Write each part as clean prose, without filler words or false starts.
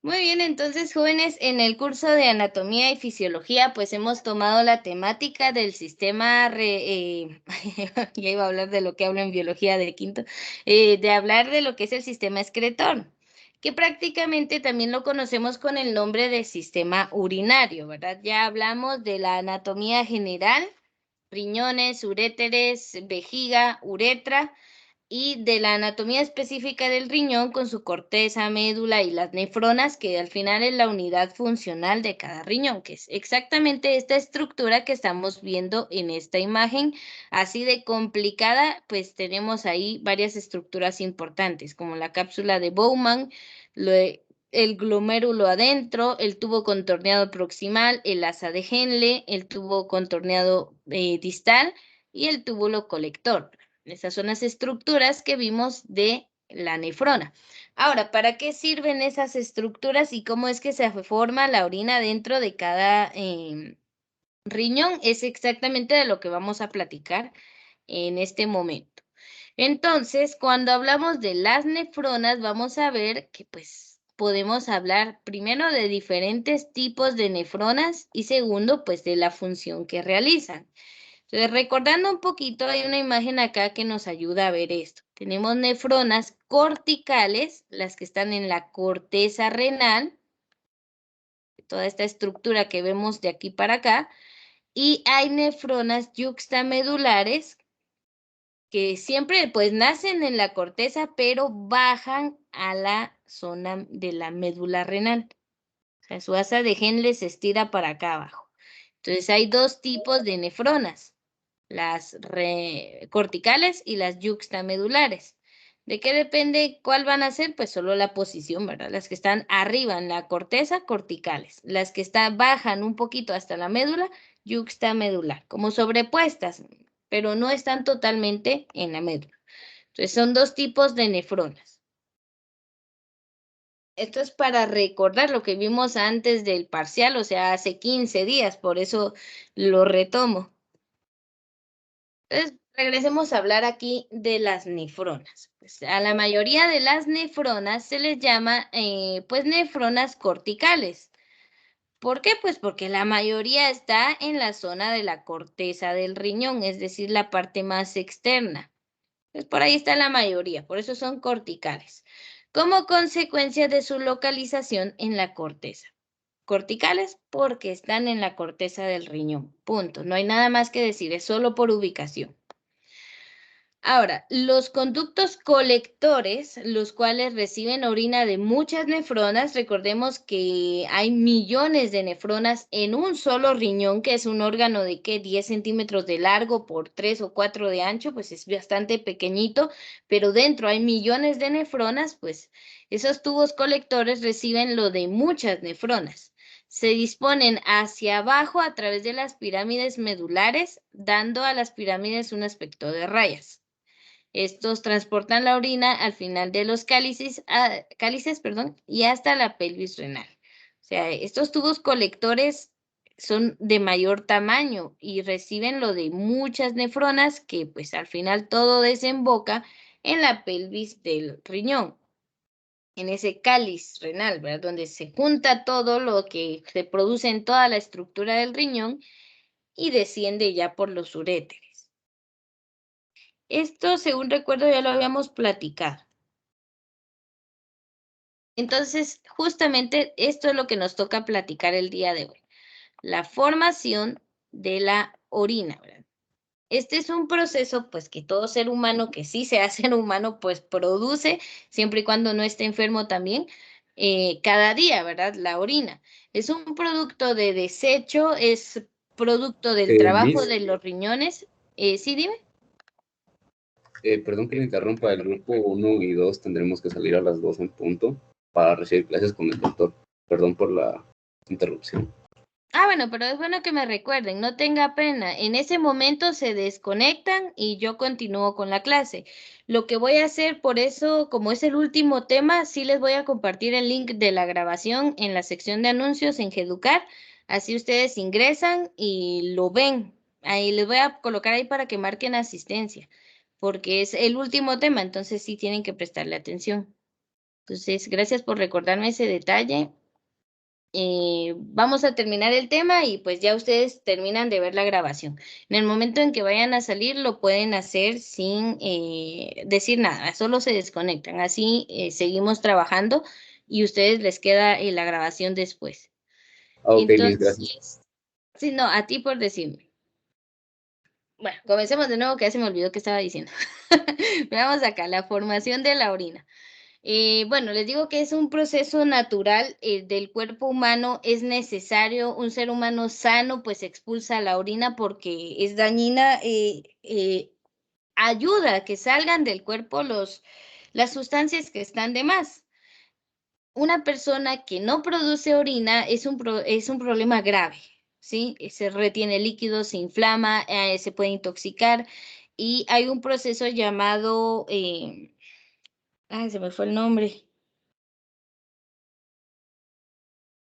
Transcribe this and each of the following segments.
Muy bien, entonces, jóvenes, en el curso de anatomía y fisiología, pues hemos tomado la temática del ya iba a hablar de lo que hablo en biología de quinto, de hablar de lo que es el sistema excretor, que prácticamente también lo conocemos con el nombre de sistema urinario, ¿verdad? Ya hablamos de la anatomía general, riñones, uréteres, vejiga, uretra, y de la anatomía específica del riñón con su corteza, médula y las nefronas, que al final es la unidad funcional de cada riñón, que es exactamente esta estructura que estamos viendo en esta imagen, así de complicada, pues tenemos ahí varias estructuras importantes, como la cápsula de Bowman, el glomérulo adentro, el tubo contorneado proximal, el asa de Henle, el tubo contorneado distal y el túbulo colector. Esas son las estructuras que vimos de la nefrona. Ahora, ¿para qué sirven esas estructuras y cómo es que se forma la orina dentro de cada riñón? Es exactamente de lo que vamos a platicar en este momento. Entonces, cuando hablamos de las nefronas, vamos a ver que pues podemos hablar primero de diferentes tipos de nefronas y segundo, pues de la función que realizan. Entonces, recordando un poquito, hay una imagen acá que nos ayuda a ver esto. Tenemos nefronas corticales, las que están en la corteza renal, toda esta estructura que vemos de aquí para acá, y hay nefronas yuxtamedulares que siempre pues nacen en la corteza, pero bajan a la zona de la médula renal. O sea, su asa de Henle se estira para acá abajo. Entonces, hay dos tipos de nefronas, las corticales y las yuxtamedulares. ¿De qué depende cuál van a ser? Pues solo la posición, ¿verdad? Las que están arriba en la corteza, corticales. Las que bajan un poquito hasta la médula, yuxtamedular, como sobrepuestas, pero no están totalmente en la médula. Entonces, son dos tipos de nefronas. Esto es para recordar lo que vimos antes del parcial, o sea, hace 15 días, por eso lo retomo. Entonces, regresemos a hablar aquí de las nefronas. Pues, a la mayoría de las nefronas se les llama, pues, nefronas corticales. ¿Por qué? Pues porque la mayoría está en la zona de la corteza del riñón, es decir, la parte más externa. Pues por ahí está la mayoría, por eso son corticales. Como consecuencia de su localización en la corteza. Corticales porque están en la corteza del riñón. Punto. No hay nada más que decir, es solo por ubicación. Ahora, los conductos colectores, los cuales reciben orina de muchas nefronas, recordemos que hay millones de nefronas en un solo riñón, que es un órgano de 10 centímetros de largo por 3 o 4 de ancho, pues es bastante pequeñito, pero dentro hay millones de nefronas, pues esos tubos colectores reciben lo de muchas nefronas. Se disponen hacia abajo a través de las pirámides medulares, dando a las pirámides un aspecto de rayas. Estos transportan la orina al final de los cálices, perdón, y hasta la pelvis renal. O sea, estos tubos colectores son de mayor tamaño y reciben lo de muchas nefronas que pues al final todo desemboca en la pelvis del riñón, en ese cáliz renal, ¿verdad? Donde se junta todo lo que se produce en toda la estructura del riñón y desciende ya por los uréteres. Esto, según recuerdo, ya lo habíamos platicado. Entonces, justamente esto es lo que nos toca platicar el día de hoy, la formación de la orina, ¿verdad? Este es un proceso, pues, que todo ser humano, que sí sea ser humano, pues, produce, siempre y cuando no esté enfermo también, cada día, ¿verdad? La orina. Es un producto de desecho, es producto del trabajo Miss, de los riñones. Sí, dime. perdón que le interrumpa, el grupo 1 y 2 tendremos que salir a las 2 en punto para recibir clases con el doctor. Perdón por la interrupción. Ah, bueno, pero es bueno que me recuerden, no tenga pena. En ese momento se desconectan y yo continúo con la clase. Lo que voy a hacer, por eso, como es el último tema, sí les voy a compartir el link de la grabación en la sección de anuncios en Geducar. Así ustedes ingresan y lo ven. Ahí les voy a colocar ahí para que marquen asistencia, porque es el último tema, entonces sí tienen que prestarle atención. Entonces, gracias por recordarme ese detalle. Vamos a terminar el tema y pues ya ustedes terminan de ver la grabación. En el momento en que vayan a salir, lo pueden hacer sin decir nada, solo se desconectan. Así seguimos trabajando y ustedes les queda la grabación después. Ok, Liz, gracias. Entonces, sí, no, a ti por decirme. Bueno, comencemos de nuevo que ya se me olvidó qué estaba diciendo. Veamos acá, la formación de la orina. Bueno, les digo que es un proceso natural del cuerpo humano, es necesario, un ser humano sano pues expulsa la orina porque es dañina, ayuda a que salgan del cuerpo las sustancias que están de más. Una persona que no produce orina es un problema grave, ¿sí? Se retiene líquido, se inflama, se puede intoxicar y hay un proceso llamado, se me fue el nombre,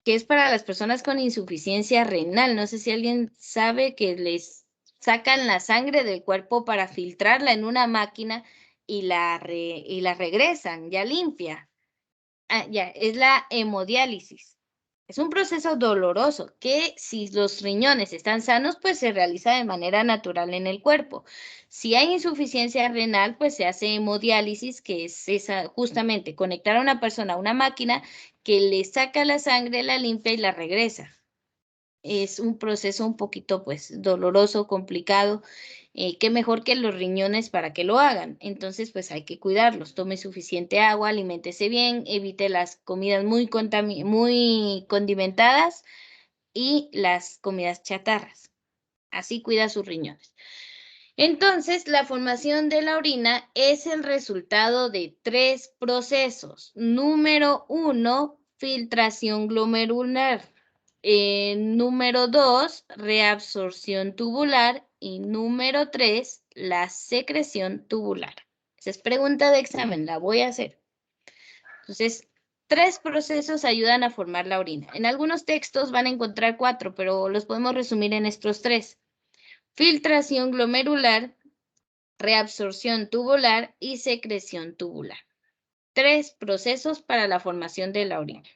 que es para las personas con insuficiencia renal. No sé si alguien sabe que les sacan la sangre del cuerpo para filtrarla en una máquina y la regresan ya limpia. Ya, es la hemodiálisis. Es un proceso doloroso que si los riñones están sanos, pues se realiza de manera natural en el cuerpo. Si hay insuficiencia renal, pues se hace hemodiálisis, que es justamente conectar a una persona a una máquina que le saca la sangre, la limpia y la regresa. Es un proceso un poquito pues doloroso, complicado. Qué mejor que los riñones para que lo hagan. Entonces pues hay que cuidarlos. Tome suficiente agua, aliméntese bien, evite las comidas muy condimentadas y las comidas chatarras. Así cuida sus riñones. Entonces, la formación de la orina es el resultado de 3 procesos. Número 1, filtración glomerular. Número 2, reabsorción tubular. Y número 3, la secreción tubular. Esa es pregunta de examen, la voy a hacer. Entonces, 3 procesos ayudan a formar la orina. En algunos textos van a encontrar 4, pero los podemos resumir en estos 3. Filtración glomerular, reabsorción tubular y secreción tubular. 3 procesos para la formación de la orina.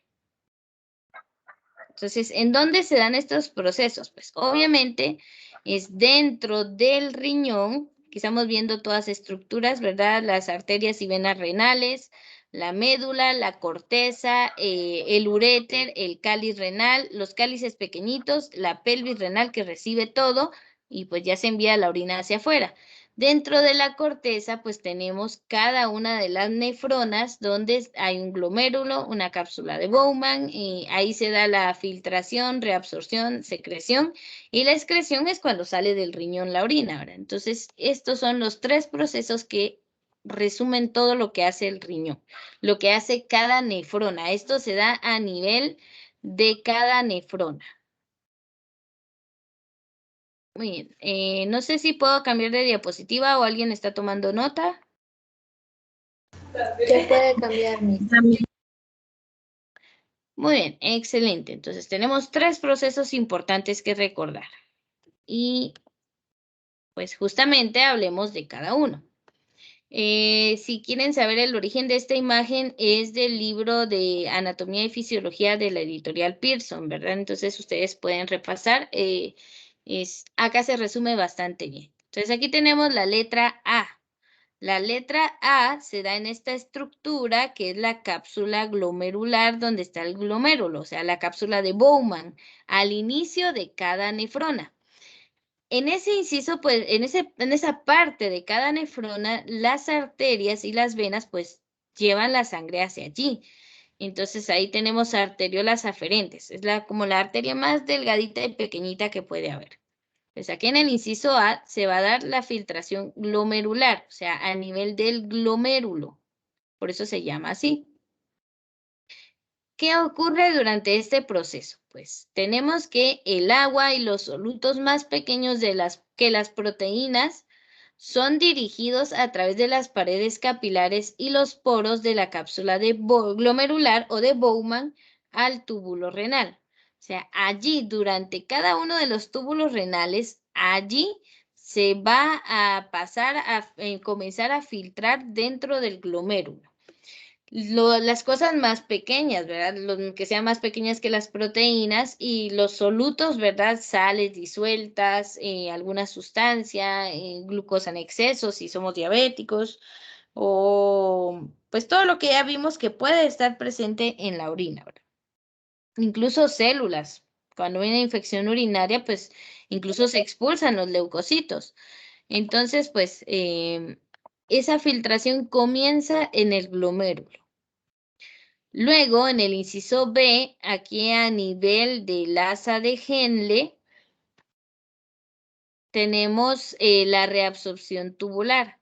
Entonces, ¿en dónde se dan estos procesos? Pues obviamente es dentro del riñón, que estamos viendo todas estructuras, ¿verdad? Las arterias y venas renales, la médula, la corteza, el uréter, el cáliz renal, los cálices pequeñitos, la pelvis renal que recibe todo y pues ya se envía la orina hacia afuera. Dentro de la corteza, pues tenemos cada una de las nefronas donde hay un glomérulo, una cápsula de Bowman, y ahí se da la filtración, reabsorción, secreción, y la excreción es cuando sale del riñón la orina, ¿verdad? Entonces, estos son los 3 procesos que resumen todo lo que hace el riñón, lo que hace cada nefrona. Esto se da a nivel de cada nefrona. Muy bien, no sé si puedo cambiar de diapositiva o alguien está tomando nota. Ya puede cambiar, Miss. Muy bien, excelente. Entonces tenemos 3 procesos importantes que recordar. Y pues justamente hablemos de cada uno. Si quieren saber el origen de esta imagen, es del libro de Anatomía y Fisiología de la editorial Pearson, ¿verdad? Entonces ustedes pueden repasar. Acá se resume bastante bien. Entonces aquí tenemos la letra A. La letra A se da en esta estructura que es la cápsula glomerular donde está el glomérulo, o sea, la cápsula de Bowman, al inicio de cada nefrona. En ese inciso, pues, en esa parte de cada nefrona, las arterias y las venas, pues, llevan la sangre hacia allí. Entonces, ahí tenemos arteriolas aferentes. Es como la arteria más delgadita y pequeñita que puede haber. Pues aquí en el inciso A se va a dar la filtración glomerular, o sea, a nivel del glomérulo. Por eso se llama así. ¿Qué ocurre durante este proceso? Pues tenemos que el agua y los solutos más pequeños que las proteínas son dirigidos a través de las paredes capilares y los poros de la cápsula de glomerular o de Bowman al túbulo renal. O sea, allí durante cada uno de los túbulos renales, allí se va a pasar a comenzar a filtrar dentro del glomérulo. las cosas más pequeñas, ¿verdad? Que sean más pequeñas que las proteínas y los solutos, ¿verdad? Sales disueltas, alguna sustancia, glucosa en exceso si somos diabéticos o pues todo lo que ya vimos que puede estar presente en la orina, ¿verdad? Incluso células. Cuando hay una infección urinaria, pues incluso se expulsan los leucocitos. Entonces, pues esa filtración comienza en el glomérulo. Luego, en el inciso B, aquí a nivel del asa de Henle, tenemos la reabsorción tubular.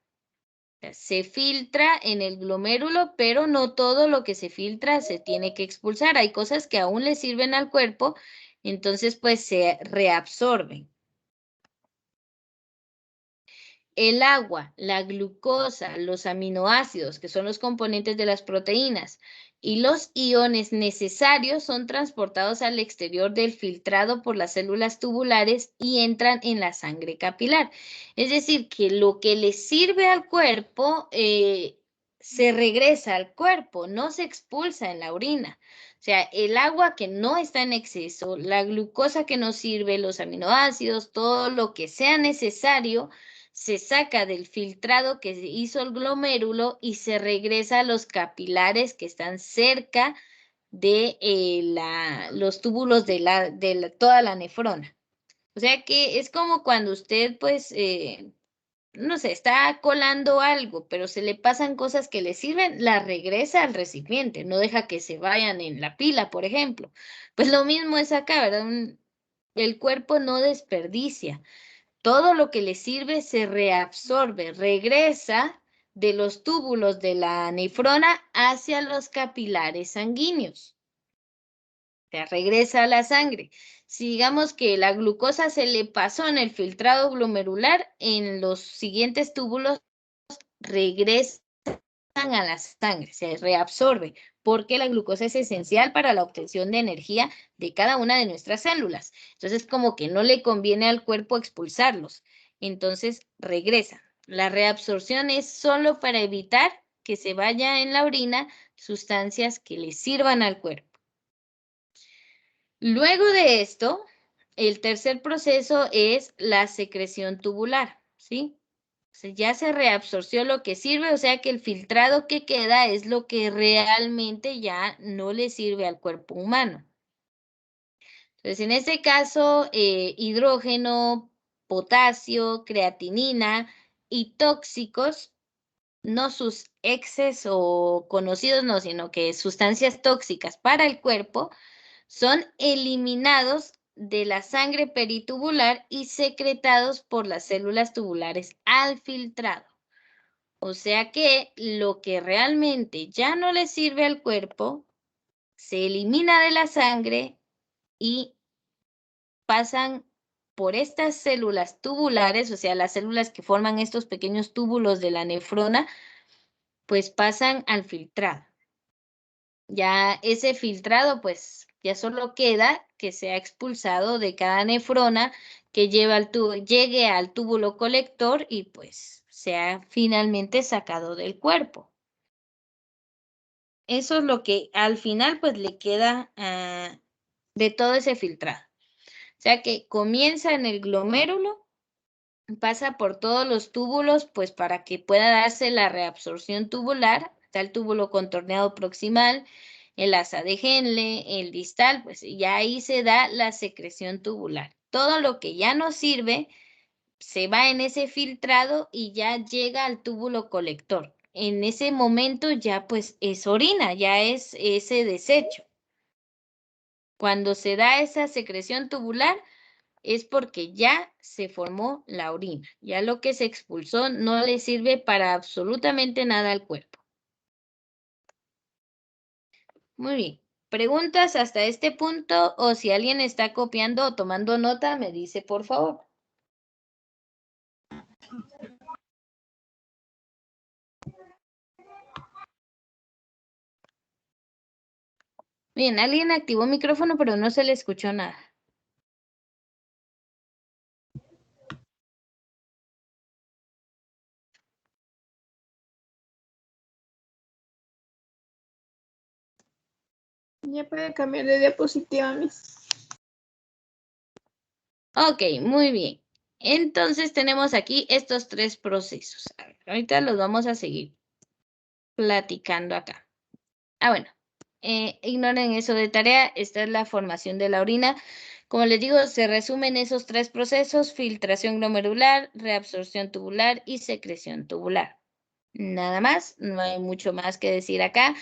Se filtra en el glomérulo, pero no todo lo que se filtra se tiene que expulsar. Hay cosas que aún le sirven al cuerpo, entonces pues se reabsorben. El agua, la glucosa, los aminoácidos, que son los componentes de las proteínas, y los iones necesarios son transportados al exterior del filtrado por las células tubulares y entran en la sangre capilar. Es decir, que lo que le sirve al cuerpo se regresa al cuerpo, no se expulsa en la orina. O sea, el agua que no está en exceso, la glucosa que nos sirve, los aminoácidos, todo lo que sea necesario, se saca del filtrado que hizo el glomérulo y se regresa a los capilares que están cerca de los túbulos de toda la nefrona. O sea que es como cuando usted, pues, no sé, está colando algo, pero se le pasan cosas que le sirven, la regresa al recipiente, no deja que se vayan en la pila, por ejemplo. Pues lo mismo es acá, ¿verdad? El cuerpo no desperdicia. Todo lo que le sirve se reabsorbe, regresa de los túbulos de la nefrona hacia los capilares sanguíneos. O sea, regresa a la sangre. Si digamos que la glucosa se le pasó en el filtrado glomerular, en los siguientes túbulos regresan a la sangre, se reabsorbe, porque la glucosa es esencial para la obtención de energía de cada una de nuestras células. Entonces, como que no le conviene al cuerpo expulsarlos. Entonces, regresa. La reabsorción es solo para evitar que se vaya en la orina sustancias que le sirvan al cuerpo. Luego de esto, el tercer proceso es la secreción tubular, ¿sí? Ya se reabsorció lo que sirve, o sea que el filtrado que queda es lo que realmente ya no le sirve al cuerpo humano. Entonces, en este caso, hidrógeno, potasio, creatinina y tóxicos, no sus exes o conocidos, no, sino que sustancias tóxicas para el cuerpo, son eliminados de la sangre peritubular y secretados por las células tubulares al filtrado. O sea que lo que realmente ya no le sirve al cuerpo se elimina de la sangre y pasan por estas células tubulares, o sea, las células que forman estos pequeños túbulos de la nefrona, pues pasan al filtrado. Ya ese filtrado, pues ya solo queda que sea expulsado de cada nefrona que llegue al túbulo colector y pues sea finalmente sacado del cuerpo. Eso es lo que al final pues le queda de todo ese filtrado. O sea que comienza en el glomérulo, pasa por todos los túbulos pues para que pueda darse la reabsorción tubular. Está el túbulo contorneado proximal, el asa de Henle, el distal, pues ya ahí se da la secreción tubular. Todo lo que ya no sirve se va en ese filtrado y ya llega al túbulo colector. En ese momento ya pues es orina, ya es ese desecho. Cuando se da esa secreción tubular es porque ya se formó la orina. Ya lo que se expulsó no le sirve para absolutamente nada al cuerpo. Muy bien. ¿Preguntas hasta este punto o si alguien está copiando o tomando nota, me dice por favor? Bien, alguien activó micrófono, pero no se le escuchó nada. Ya puede cambiar de diapositiva, Miss. Ok, muy bien. Entonces tenemos aquí estos tres procesos. A ver, ahorita los vamos a seguir platicando acá. Bueno, ignoren eso de tarea. Esta es la formación de la orina. Como les digo, se resumen esos tres procesos: filtración glomerular, reabsorción tubular y secreción tubular. Nada más, no hay mucho más que decir acá.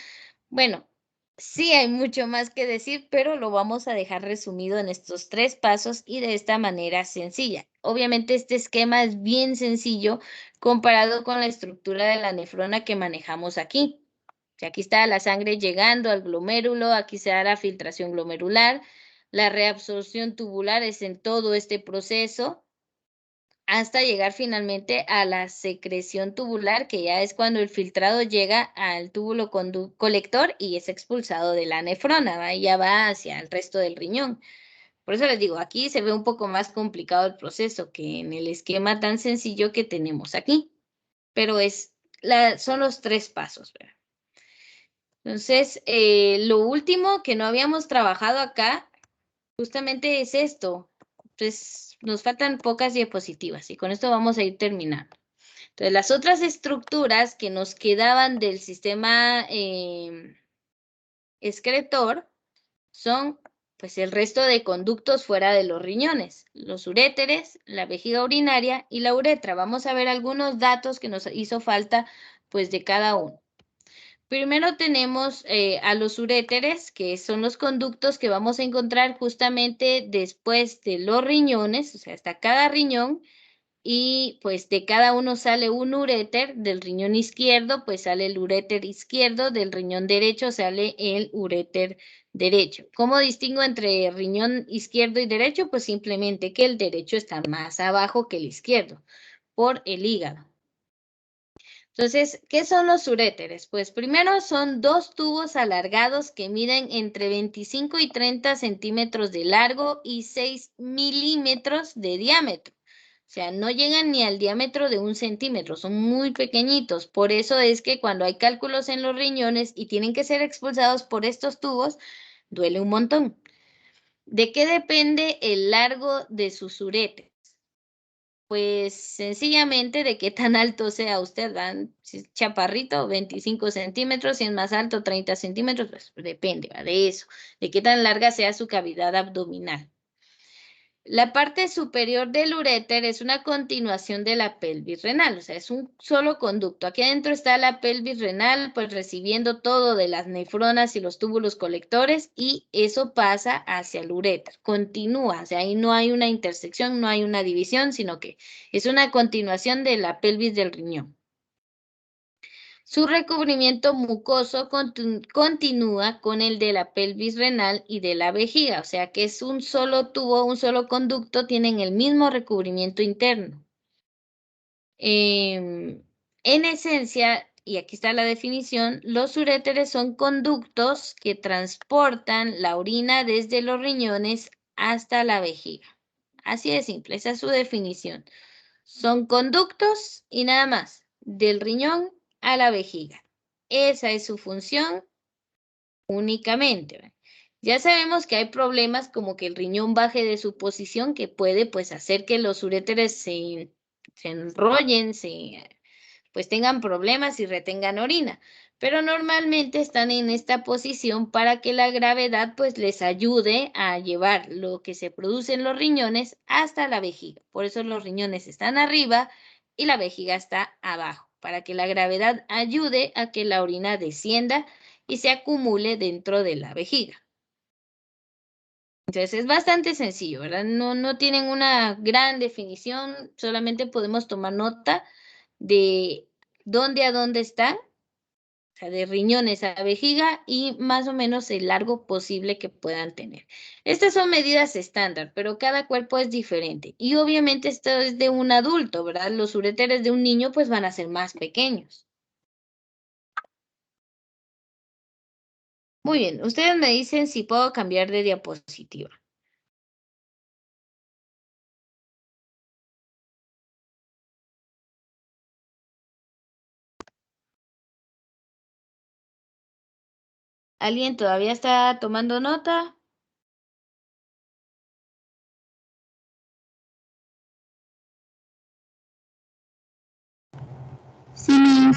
Bueno, sí hay mucho más que decir, pero lo vamos a dejar resumido en estos tres pasos y de esta manera sencilla. Obviamente este esquema es bien sencillo comparado con la estructura de la nefrona que manejamos aquí. O sea, aquí está la sangre llegando al glomérulo, aquí se da la filtración glomerular, la reabsorción tubular es en todo este proceso, hasta llegar finalmente a la secreción tubular, que ya es cuando el filtrado llega al túbulo colector y es expulsado de la nefrona, ¿va? Y ya va hacia el resto del riñón. Por eso les digo, aquí se ve un poco más complicado el proceso que en el esquema tan sencillo que tenemos aquí, pero son los tres pasos, ¿verdad? Entonces, lo último que no habíamos trabajado acá justamente es esto. Pues nos faltan pocas diapositivas y con esto vamos a ir terminando. Entonces, las otras estructuras que nos quedaban del sistema excretor son pues el resto de conductos fuera de los riñones, los uréteres, la vejiga urinaria y la uretra. Vamos a ver algunos datos que nos hizo falta pues de cada uno. Primero tenemos a los uréteres, que son los conductos que vamos a encontrar justamente después de los riñones, o sea, hasta cada riñón, y pues de cada uno sale un uréter. Del riñón izquierdo pues sale el uréter izquierdo, del riñón derecho sale el uréter derecho. ¿Cómo distingo entre riñón izquierdo y derecho? Pues simplemente que el derecho está más abajo que el izquierdo, por el hígado. Entonces, ¿qué son los uréteres? Pues primero son dos tubos alargados que miden entre 25 y 30 centímetros de largo y 6 milímetros de diámetro. O sea, no llegan ni al diámetro de 1 centímetro, son muy pequeñitos. Por eso es que cuando hay cálculos en los riñones y tienen que ser expulsados por estos tubos, duele un montón. ¿De qué depende el largo de sus uréteres? Pues sencillamente de qué tan alto sea usted, ¿van? Si es chaparrito, 25 centímetros, si es más alto, 30 centímetros, pues depende, ¿va? De eso, de qué tan larga sea su cavidad abdominal. La parte superior del uréter es una continuación de la pelvis renal, o sea, es un solo conducto. Aquí adentro está la pelvis renal, pues recibiendo todo de las nefronas y los túbulos colectores, y eso pasa hacia el uréter. Continúa, o sea, ahí no hay una intersección, no hay una división, sino que es una continuación de la pelvis del riñón. Su recubrimiento mucoso continúa con el de la pelvis renal y de la vejiga, o sea que es un solo tubo, un solo conducto, tienen el mismo recubrimiento interno. En esencia, y aquí está la definición, los uréteres son conductos que transportan la orina desde los riñones hasta la vejiga. Así de simple, esa es su definición. Son conductos y nada más, del riñón a la vejiga. Esa es su función únicamente, ¿verdad? Ya sabemos que hay problemas como que el riñón baje de su posición, que puede pues hacer que los uréteres se enrollen, pues tengan problemas y retengan orina. Pero normalmente están en esta posición para que la gravedad pues les ayude a llevar lo que se produce en los riñones hasta la vejiga. Por eso los riñones están arriba y la vejiga está abajo, para que la gravedad ayude a que la orina descienda y se acumule dentro de la vejiga. Entonces es bastante sencillo, ¿verdad? No tienen una gran definición, solamente podemos tomar nota de dónde a dónde están, o sea, de riñones a vejiga y más o menos el largo posible que puedan tener. Estas son medidas estándar, pero cada cuerpo es diferente. Y obviamente esto es de un adulto, ¿verdad? Los uréteres de un niño pues van a ser más pequeños. Muy bien, ustedes me dicen si puedo cambiar de diapositiva. ¿Alguien todavía está tomando nota? Sí, Miss.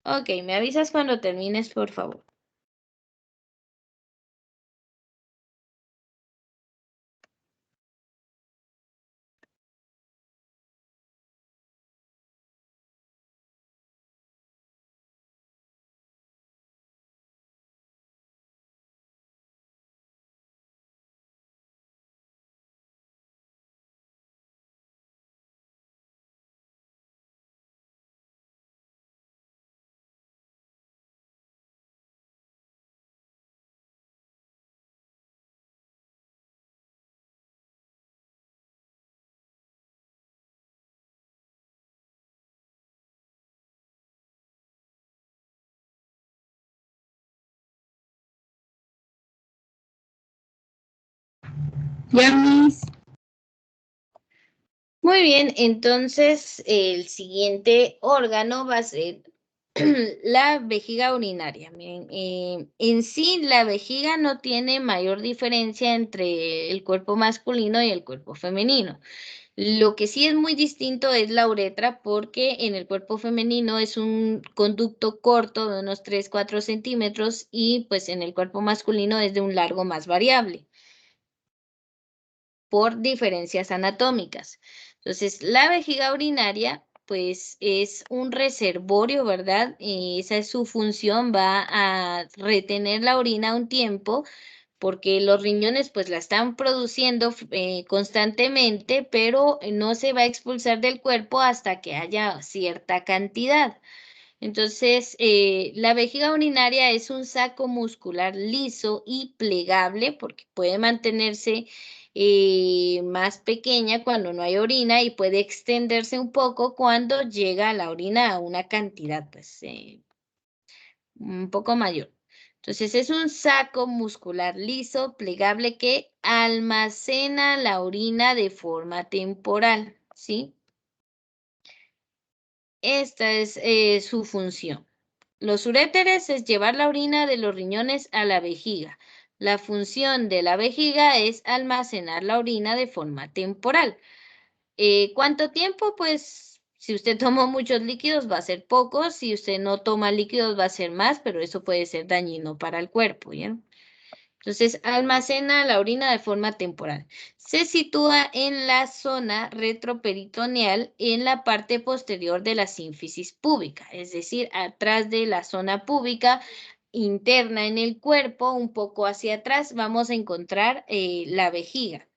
Ok, me avisas cuando termines, por favor. Ya, Miss. Muy bien, entonces el siguiente órgano va a ser la vejiga urinaria. Miren, en sí la vejiga no tiene mayor diferencia entre el cuerpo masculino y el cuerpo femenino. Lo que sí es muy distinto es la uretra porque en el cuerpo femenino es un conducto corto de unos 3-4 centímetros y pues en el cuerpo masculino es de un largo más variable por diferencias anatómicas. Entonces, la vejiga urinaria, pues es un reservorio, ¿verdad? Esa es su función, va a retener la orina un tiempo porque los riñones pues la están produciendo constantemente, pero no se va a expulsar del cuerpo hasta que haya cierta cantidad. Entonces, la vejiga urinaria es un saco muscular liso y plegable porque puede mantenerse más pequeña cuando no hay orina y puede extenderse un poco cuando llega la orina a una cantidad pues un poco mayor. Entonces, es un saco muscular liso, plegable que almacena la orina de forma temporal, ¿sí? Esta es su función. Los uréteres es llevar la orina de los riñones a la vejiga. La función de la vejiga es almacenar la orina de forma temporal. ¿Cuánto tiempo? Pues si usted toma muchos líquidos va a ser poco, si usted no toma líquidos va a ser más, pero eso puede ser dañino para el cuerpo, ¿ya? Entonces, almacena la orina de forma temporal. Se sitúa en la zona retroperitoneal en la parte posterior de la sínfisis púbica, es decir, atrás de la zona púbica interna en el cuerpo, un poco hacia atrás, vamos a encontrar la vejiga.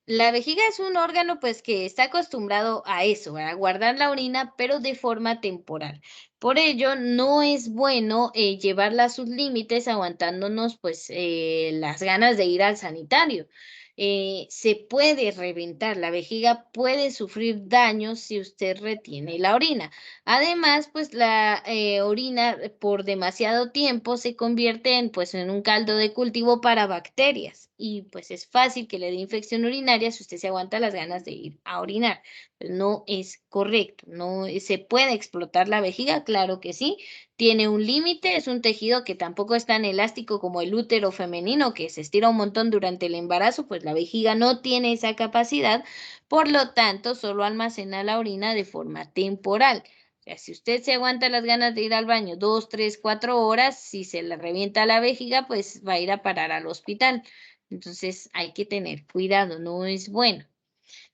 La vejiga es un órgano pues que está acostumbrado a eso, a guardar la orina, pero de forma temporal. Por ello, no es bueno llevarla a sus límites aguantándonos pues las ganas de ir al sanitario. Se puede reventar, la vejiga puede sufrir daños si usted retiene la orina. Además, pues la orina por demasiado tiempo se convierte en pues en un caldo de cultivo para bacterias y pues es fácil que le dé infección urinaria si usted se aguanta las ganas de ir a orinar. Pues no es correcto, no se puede explotar la vejiga, claro que sí. Tiene un límite, es un tejido que tampoco es tan elástico como el útero femenino que se estira un montón durante el embarazo, pues la vejiga no tiene esa capacidad, por lo tanto solo almacena la orina de forma temporal. O sea, si usted se aguanta las ganas de ir al baño 2, 3, 4 horas, si se le revienta la vejiga, pues va a ir a parar al hospital. Entonces hay que tener cuidado, no es bueno.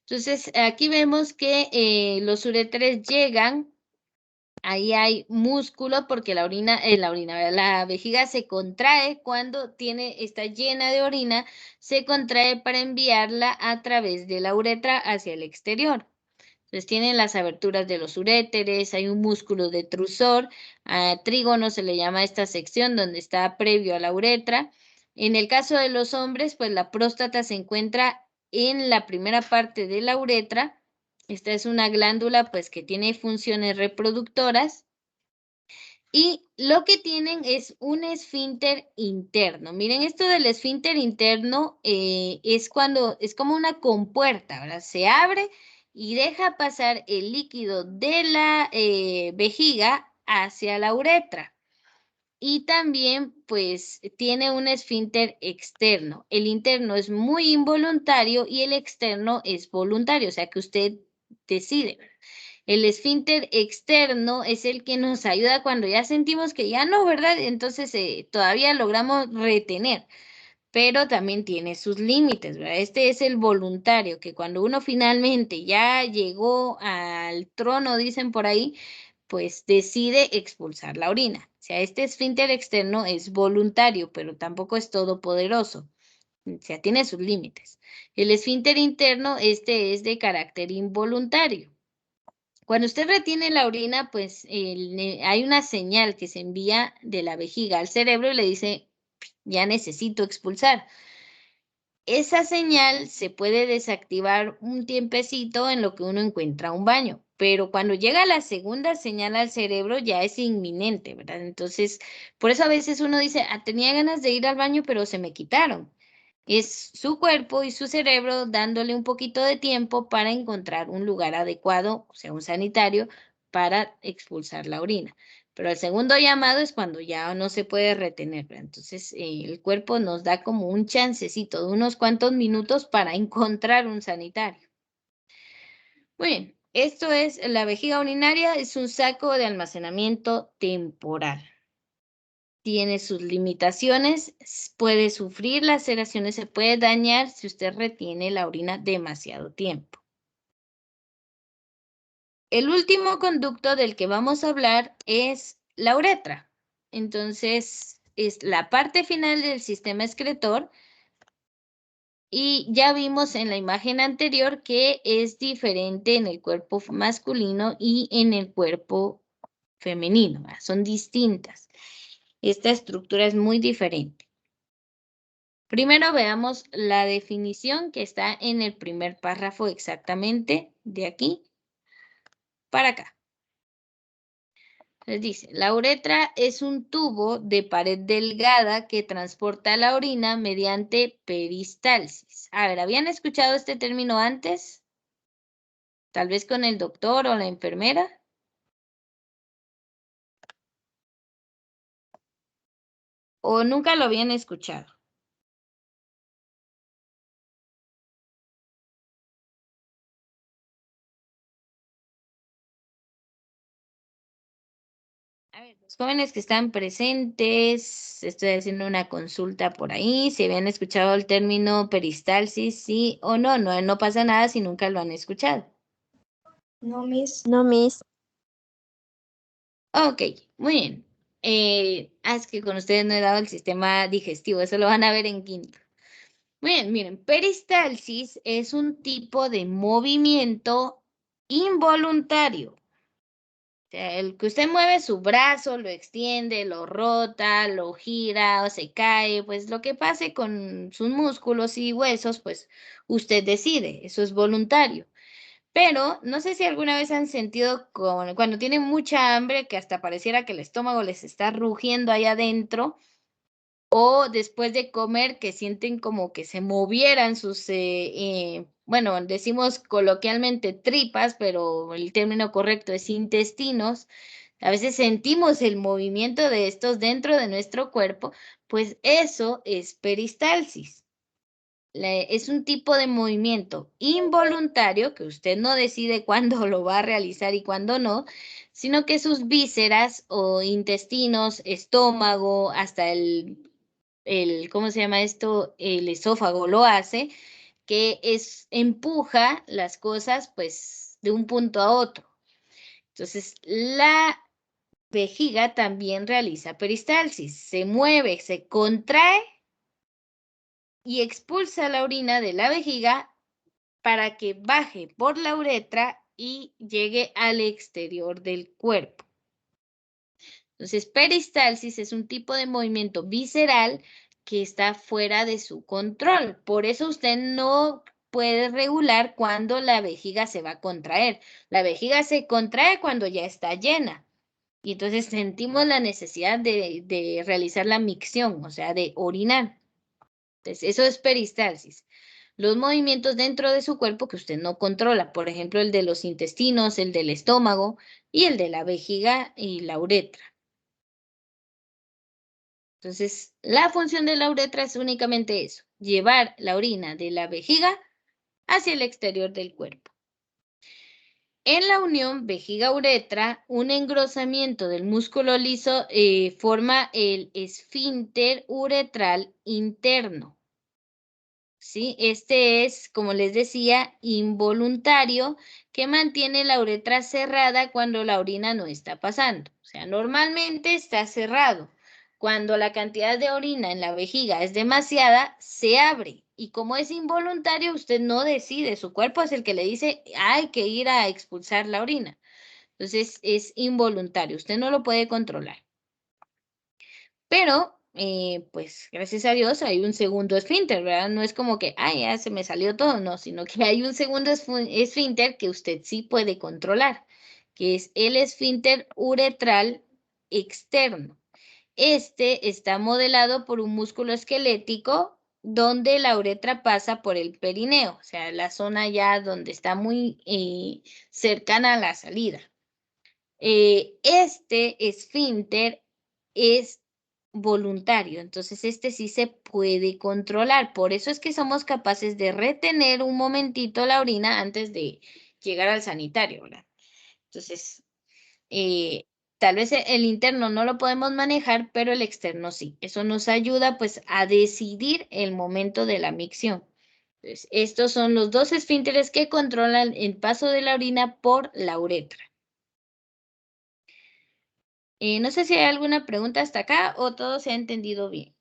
Entonces aquí vemos que los uréteres llegan, ahí hay músculo porque la vejiga se contrae cuando está llena de orina, se contrae para enviarla a través de la uretra hacia el exterior. Entonces tienen las aberturas de los uréteres, hay un músculo detrusor, trígono se le llama a esta sección donde está previo a la uretra. En el caso de los hombres, pues la próstata se encuentra en la primera parte de la uretra. Esta es una glándula pues que tiene funciones reproductoras. Y lo que tienen es un esfínter interno. Miren, esto del esfínter interno es como una compuerta, ¿verdad? Se abre y deja pasar el líquido de la vejiga hacia la uretra. y también pues tiene un esfínter externo. El interno es muy involuntario y el externo es voluntario, o sea que usted decide. El esfínter externo es el que nos ayuda cuando ya sentimos que ya no, ¿verdad? Entonces todavía logramos retener, pero también tiene sus límites, ¿verdad? Este es el voluntario, que cuando uno finalmente ya llegó al trono, dicen por ahí, pues decide expulsar la orina. O sea, este esfínter externo es voluntario, pero tampoco es todopoderoso. O sea, tiene sus límites. El esfínter interno, este es de carácter involuntario. Cuando usted retiene la orina, pues hay una señal que se envía de la vejiga al cerebro y le dice, ya necesito expulsar. Esa señal se puede desactivar un tiempecito en lo que uno encuentra un baño, pero cuando llega la segunda señal al cerebro ya es inminente, ¿verdad? Entonces, por eso a veces uno dice, tenía ganas de ir al baño, pero se me quitaron. Es su cuerpo y su cerebro dándole un poquito de tiempo para encontrar un lugar adecuado, o sea, un sanitario, para expulsar la orina. Pero el segundo llamado es cuando ya no se puede retener, ¿verdad? Entonces, el cuerpo nos da como un chancecito de unos cuantos minutos para encontrar un sanitario. Muy bien, esto es la vejiga urinaria, es un saco de almacenamiento temporal. Tiene sus limitaciones, puede sufrir laceraciones, se puede dañar si usted retiene la orina demasiado tiempo. El último conducto del que vamos a hablar es la uretra. Entonces, es la parte final del sistema excretor y ya vimos en la imagen anterior que es diferente en el cuerpo masculino y en el cuerpo femenino, ¿verdad? Son distintas. Esta estructura es muy diferente. Primero veamos la definición que está en el primer párrafo exactamente de aquí para acá. Les dice, la uretra es un tubo de pared delgada que transporta la orina mediante peristalsis. A ver, ¿habían escuchado este término antes? Tal vez con el doctor o la enfermera. ¿O nunca lo habían escuchado? A ver, los jóvenes que están presentes, estoy haciendo una consulta por ahí, si habían escuchado el término peristalsis, sí o no, no pasa nada si nunca lo han escuchado. No, Miss. No, Miss. Ok, muy bien. Es que con ustedes no he dado el sistema digestivo, eso lo van a ver en quinto. Muy bien, miren, peristalsis es un tipo de movimiento involuntario. O sea, el que usted mueve su brazo, lo extiende, lo rota, lo gira o se cae, pues lo que pase con sus músculos y huesos, pues usted decide, eso es voluntario. Pero no sé si alguna vez han sentido cuando tienen mucha hambre que hasta pareciera que el estómago les está rugiendo ahí adentro o después de comer que sienten como que se movieran sus, bueno, decimos coloquialmente tripas, pero el término correcto es intestinos. A veces sentimos el movimiento de estos dentro de nuestro cuerpo, pues eso es peristalsis. Es un tipo de movimiento involuntario que usted no decide cuándo lo va a realizar y cuándo no, sino que sus vísceras o intestinos, estómago, hasta ¿cómo se llama esto? El esófago lo hace, que empuja las cosas pues de un punto a otro. Entonces, la vejiga también realiza peristalsis, se mueve, se contrae y expulsa la orina de la vejiga para que baje por la uretra y llegue al exterior del cuerpo. Entonces, peristalsis es un tipo de movimiento visceral que está fuera de su control. Por eso usted no puede regular cuándo la vejiga se va a contraer. La vejiga se contrae cuando ya está llena. Y entonces sentimos la necesidad de realizar la micción, o sea, de orinar. Entonces, eso es peristalsis. Los movimientos dentro de su cuerpo que usted no controla, por ejemplo, el de los intestinos, el del estómago y el de la vejiga y la uretra. Entonces, la función de la uretra es únicamente eso, llevar la orina de la vejiga hacia el exterior del cuerpo. En la unión vejiga-uretra, un engrosamiento del músculo liso forma el esfínter uretral interno. ¿Sí? Este es, como les decía, involuntario, que mantiene la uretra cerrada cuando la orina no está pasando. O sea, normalmente está cerrado. Cuando la cantidad de orina en la vejiga es demasiada, se abre. Y como es involuntario, usted no decide, su cuerpo es el que le dice, hay que ir a expulsar la orina. Entonces, es involuntario, usted no lo puede controlar. Pero, pues, gracias a Dios hay un segundo esfínter, ¿verdad? No es como que, ay, ya se me salió todo, no, sino que hay un segundo esfínter que usted sí puede controlar, que es el esfínter uretral externo. Este está modelado por un músculo esquelético donde la uretra pasa por el perineo, o sea, la zona ya donde está muy cercana a la salida. Este esfínter es voluntario, entonces este sí se puede controlar. Por eso es que somos capaces de retener un momentito la orina antes de llegar al sanitario, ¿verdad? Entonces, eh, tal vez el interno no lo podemos manejar, pero el externo sí. Eso nos ayuda pues a decidir el momento de la micción. Entonces, estos son los dos esfínteres que controlan el paso de la orina por la uretra. No sé si hay alguna pregunta hasta acá o todo se ha entendido bien.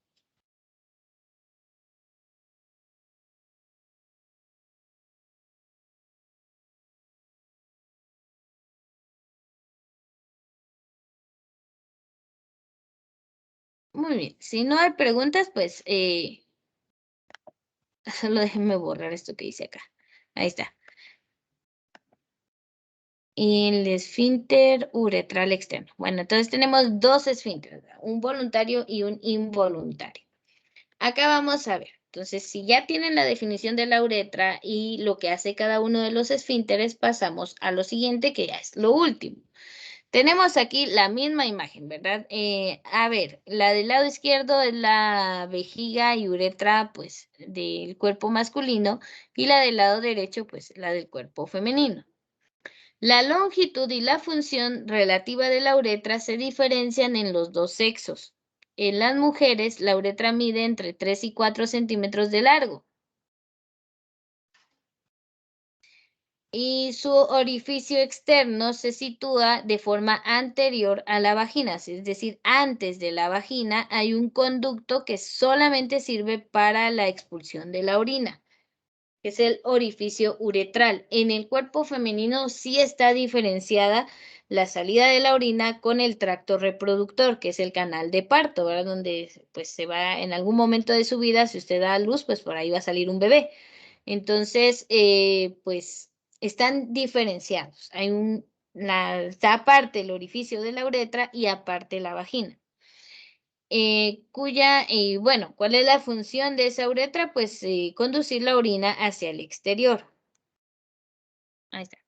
Muy bien. Si no hay preguntas, pues solo déjenme borrar esto que dice acá. Ahí está. El esfínter uretral externo. Bueno, entonces tenemos dos esfínteres, ¿verdad? Un voluntario y un involuntario. Acá vamos a ver. Entonces, si ya tienen la definición de la uretra y lo que hace cada uno de los esfínteres, pasamos a lo siguiente, que ya es lo último. Tenemos aquí la misma imagen, ¿verdad? A ver, la del lado izquierdo es la vejiga y uretra, pues, del cuerpo masculino, y la del lado derecho, pues, la del cuerpo femenino. La longitud y la función relativa de la uretra se diferencian en los dos sexos. En las mujeres, la uretra mide entre 3 y 4 centímetros de largo. Y su orificio externo se sitúa de forma anterior a la vagina, es decir, antes de la vagina hay un conducto que solamente sirve para la expulsión de la orina, que es el orificio uretral. En el cuerpo femenino sí está diferenciada la salida de la orina con el tracto reproductor, que es el canal de parto, ¿verdad? Donde pues se va en algún momento de su vida, si usted da a luz, pues por ahí va a salir un bebé. Entonces, pues están diferenciados. Está aparte el orificio de la uretra y aparte la vagina. Bueno, ¿cuál es la función de esa uretra? Pues conducir la orina hacia el exterior. Ahí está.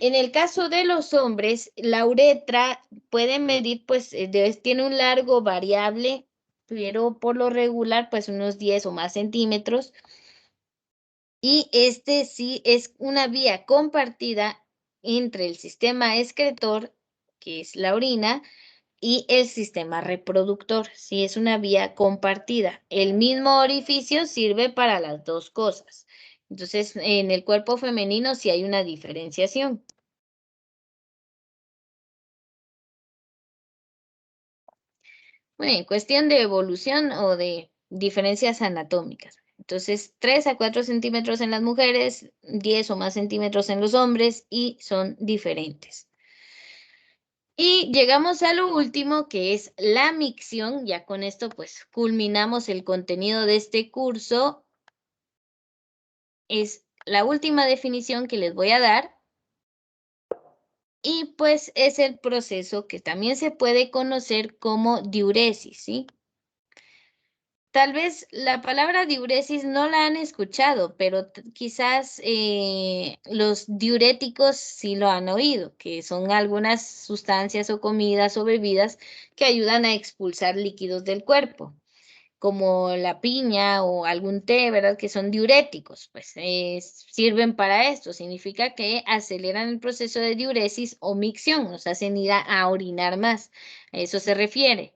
En el caso de los hombres, la uretra puede medir, pues tiene un largo variable, pero por lo regular, pues unos 10 o más centímetros. Y este sí es una vía compartida entre el sistema excretor, que es la orina, y el sistema reproductor. Sí, es una vía compartida. El mismo orificio sirve para las dos cosas. Entonces, en el cuerpo femenino sí hay una diferenciación. Bueno, en cuestión de evolución o de diferencias anatómicas. Entonces, 3 a 4 centímetros en las mujeres, 10 o más centímetros en los hombres y son diferentes. Y llegamos a lo último, que es la micción. Ya con esto, pues, culminamos el contenido de este curso. Es la última definición que les voy a dar. Y pues es el proceso que también se puede conocer como diuresis, ¿sí? Tal vez la palabra diuresis no la han escuchado, pero quizás los diuréticos sí lo han oído, que son algunas sustancias o comidas o bebidas que ayudan a expulsar líquidos del cuerpo, como la piña o algún té, ¿verdad? Que son diuréticos, pues sirven para esto. Significa que aceleran el proceso de diuresis o micción, nos hacen ir a orinar más. A eso se refiere.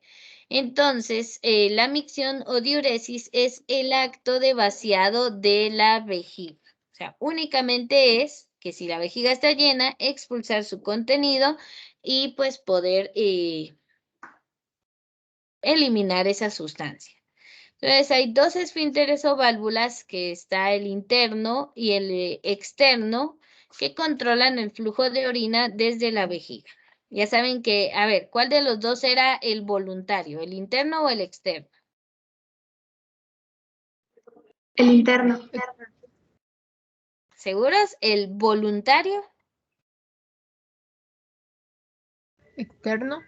Entonces, la micción o diuresis es el acto de vaciado de la vejiga. O sea, únicamente es que si la vejiga está llena, expulsar su contenido y pues poder eliminar esa sustancia. Entonces, hay dos esfínteres o válvulas, que está el interno y el externo, que controlan el flujo de orina desde la vejiga. Ya saben que, a ver, ¿cuál de los dos era el voluntario, el interno o el externo? El interno. ¿Seguros? ¿El voluntario? Externo.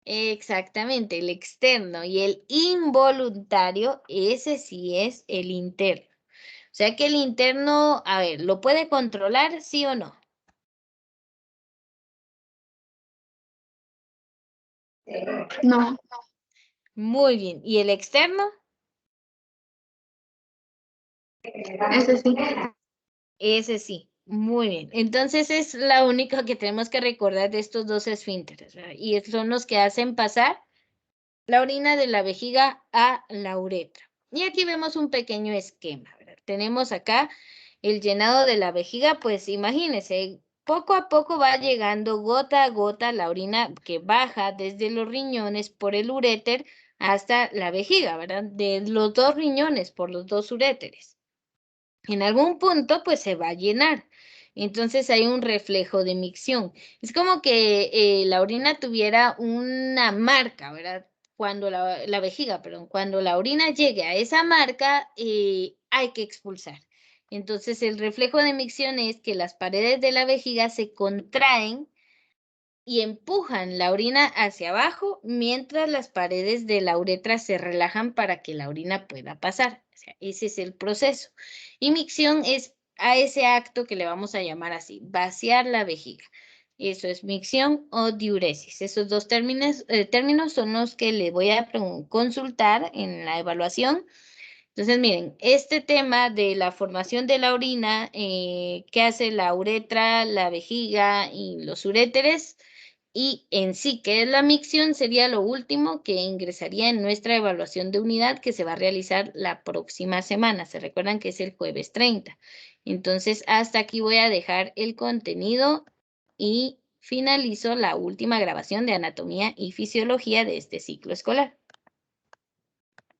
Exactamente, el externo. Y el involuntario, ese sí es el interno. O sea que el interno, a ver, ¿lo puede controlar, sí o no? No. Muy bien. ¿Y el externo? Ese sí. Ese sí. Muy bien. Entonces es la única que tenemos que recordar de estos dos esfínteres, ¿verdad? Y son los que hacen pasar la orina de la vejiga a la uretra. Y aquí vemos un pequeño esquema, ¿verdad? Tenemos acá el llenado de la vejiga, pues imagínense, poco a poco va llegando gota a gota la orina que baja desde los riñones por el uréter hasta la vejiga, ¿verdad? De los dos riñones por los dos uréteres. En algún punto, pues se va a llenar. Entonces hay un reflejo de micción. Es como que la orina tuviera una marca, ¿verdad? Cuando la vejiga, perdón, cuando la orina llegue a esa marca, hay que expulsar. Entonces el reflejo de micción es que las paredes de la vejiga se contraen y empujan la orina hacia abajo, mientras las paredes de la uretra se relajan para que la orina pueda pasar. O sea, ese es el proceso. Y micción es a ese acto que le vamos a llamar así, vaciar la vejiga. Eso es micción o diuresis. Esos dos términos son los que le voy a consultar en la evaluación. Entonces, miren, este tema de la formación de la orina, que hace la uretra, la vejiga y los uréteres, y en sí, que es la micción, sería lo último que ingresaría en nuestra evaluación de unidad, que se va a realizar la próxima semana. Se recuerdan que es el jueves 30. Entonces, hasta aquí voy a dejar el contenido y finalizo la última grabación de anatomía y fisiología de este ciclo escolar.